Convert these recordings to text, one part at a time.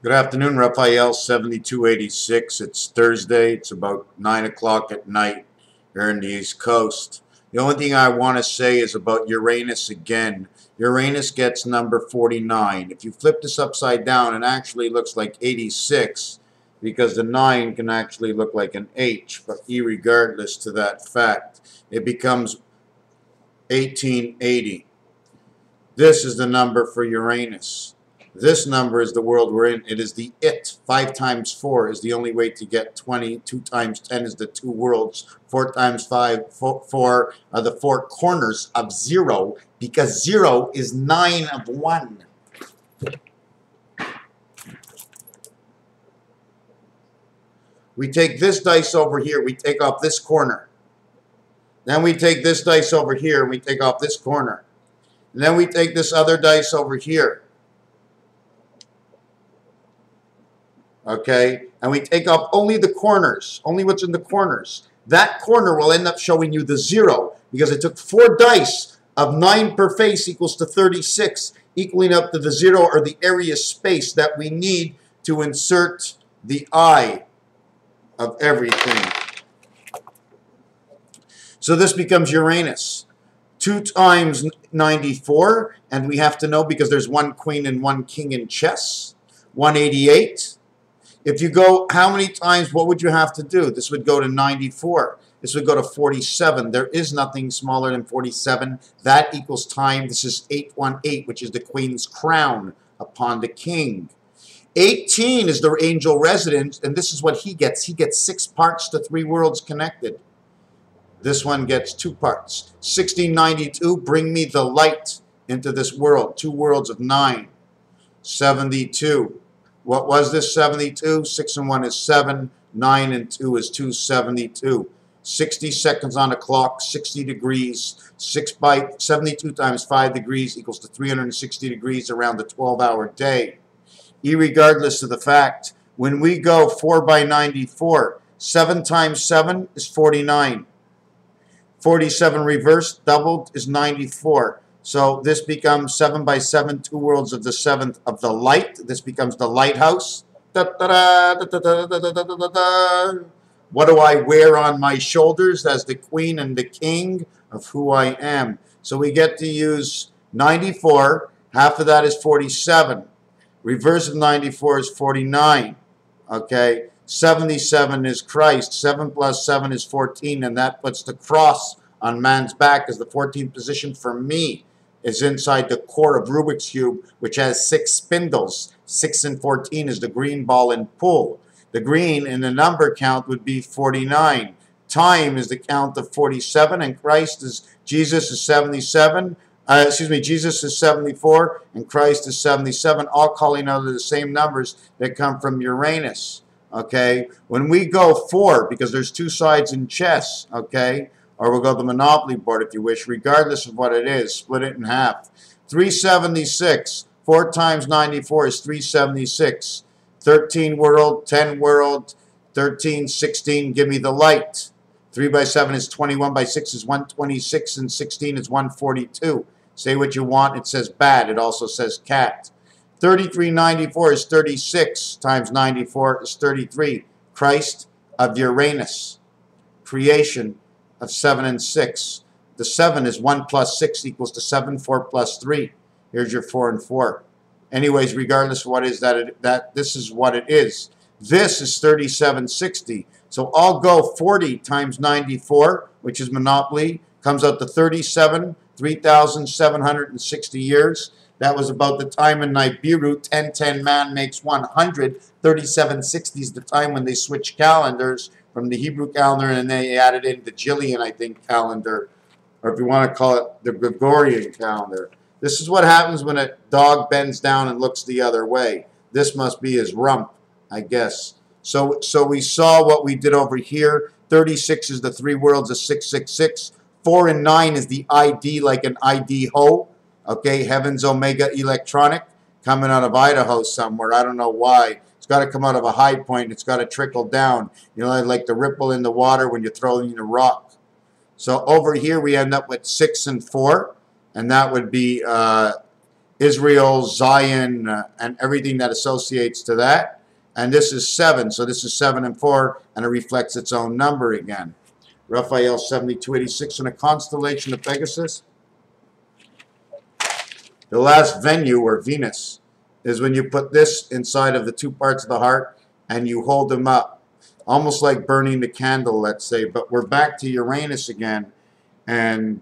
Good afternoon, Raphael 7286. It's Thursday. It's about 9 o'clock at night here in the East Coast. The only thing I want to say is about Uranus again. Uranus gets number 49. If you flip this upside down, it actually looks like 86 because the 9 can actually look like an H, but irregardless to that fact, it becomes 1880. This is the number for Uranus. This number is the world we're in. It is the it. 5 times 4 is the only way to get 20. 2 times 10 is the 2 worlds. 4 times 5, 4 are the 4 corners of 0, because 0 is 9 of 1. We take this dice over here. We take off this corner. Then we take this dice over here, and we take off this corner. And then we take this other dice over here. Okay, and we take off only the corners, only what's in the corners. That corner will end up showing you the 0 because it took 4 dice of 9 per face equals to 36, equaling up to the 0 or the area space that we need to insert the eye of everything. So this becomes Uranus. 2 times 94, and we have to know because there's 1 queen and 1 king in chess. 188. If you go, how many times, what would you have to do? This would go to 94. This would go to 47. There is nothing smaller than 47. That equals time. This is 818, which is the queen's crown upon the king. 18 is the angel residence, and this is what he gets. He gets 6 parts to 3 worlds connected. This one gets 2 parts. 1692, bring me the light into this world. 2 worlds of 9. 72. What was this? 72? 6 and 1 is 7. 9 and 2 is 272. 60 seconds on the clock, 60 degrees. 72 times 5 degrees equals to 360 degrees around the 12-hour day. Irregardless of the fact, when we go 4 by 94, 7 times 7 is 49. 47 reversed, doubled, is 94. So this becomes 7 by 7, 2 worlds of the 7th of the light. This becomes the lighthouse. What do I wear on my shoulders as the queen and the king of who I am? So we get to use 94. Half of that is 47. Reverse of 94 is 49. Okay. 77 is Christ. 7 plus 7 is 14, and that puts the cross on man's back as the 14th position for me. Is inside the core of Rubik's Cube, which has 6 spindles. 6 and 14 is the green ball and pull. The green in the number count would be 49. Time is the count of 47, and Jesus is 77. Jesus is 74, and Christ is 77, all calling out of the same numbers that come from Uranus. Okay, when we go 4, because there's 2 sides in chess, okay, or we'll go the Monopoly board if you wish, regardless of what it is, split it in half. 376, 4 times 94 is 376. 13 world, 10 world, 13, 16, give me the light. 3 by 7 is 20, 1 by 6 is 126, and 16 is 142. Say what you want, it says bad, it also says cat. 3394 is 36 times 94 is 33. Christ of Uranus. Creation of 7 and 6. The 7 is 1 plus 6 equals to 7, 4 plus 3. Here's your 4 and 4. Anyways, regardless of what is this is what it is. This is 3760. So I'll go 40 times 94, which is Monopoly, comes out to 37, 3,760 years. That was about the time in Nibiru. 1010 man makes 100. 3760 is the time when they switched calendars from the Hebrew calendar, and they added in the Gillian, I think, calendar, or if you want to call it the Gregorian calendar. This is what happens when a dog bends down and looks the other way. This must be his rump, I guess. So we saw what we did over here. 36 is the 3 worlds of 666. 4 and 9 is the ID, like an ID ho. Okay, Heaven's Omega Electronic, coming out of Idaho somewhere. I don't know why. It's got to come out of a high point. It's got to trickle down. You know, like the ripple in the water when you're throwing a rock. So over here we end up with 6 and 4, and that would be Israel, Zion, and everything that associates to that. And this is 7, so this is 7 and 4, and it reflects its own number again. Raphael 7286 in a constellation of Pegasus. The last venue, or Venus, is when you put this inside of the 2 parts of the heart and you hold them up, almost like burning the candle, let's say. But we're back to Uranus again, and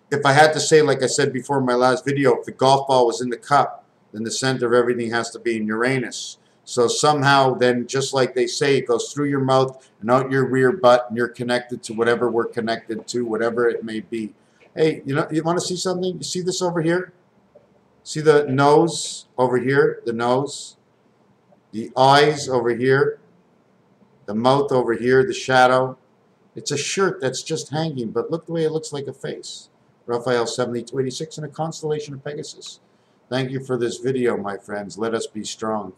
if I had to say, like I said before in my last video, if the golf ball was in the cup, then the center of everything has to be in Uranus. So somehow then, just like they say, it goes through your mouth and out your rear butt, and you're connected to whatever we're connected to, whatever it may be. Hey, you know, you want to see something? You see this over here? See the nose over here? The nose? The eyes over here? The mouth over here? The shadow? It's a shirt that's just hanging, but look the way it looks like a face. Raphael 7286 in a constellation of Pegasus. Thank you for this video, my friends. Let us be strong.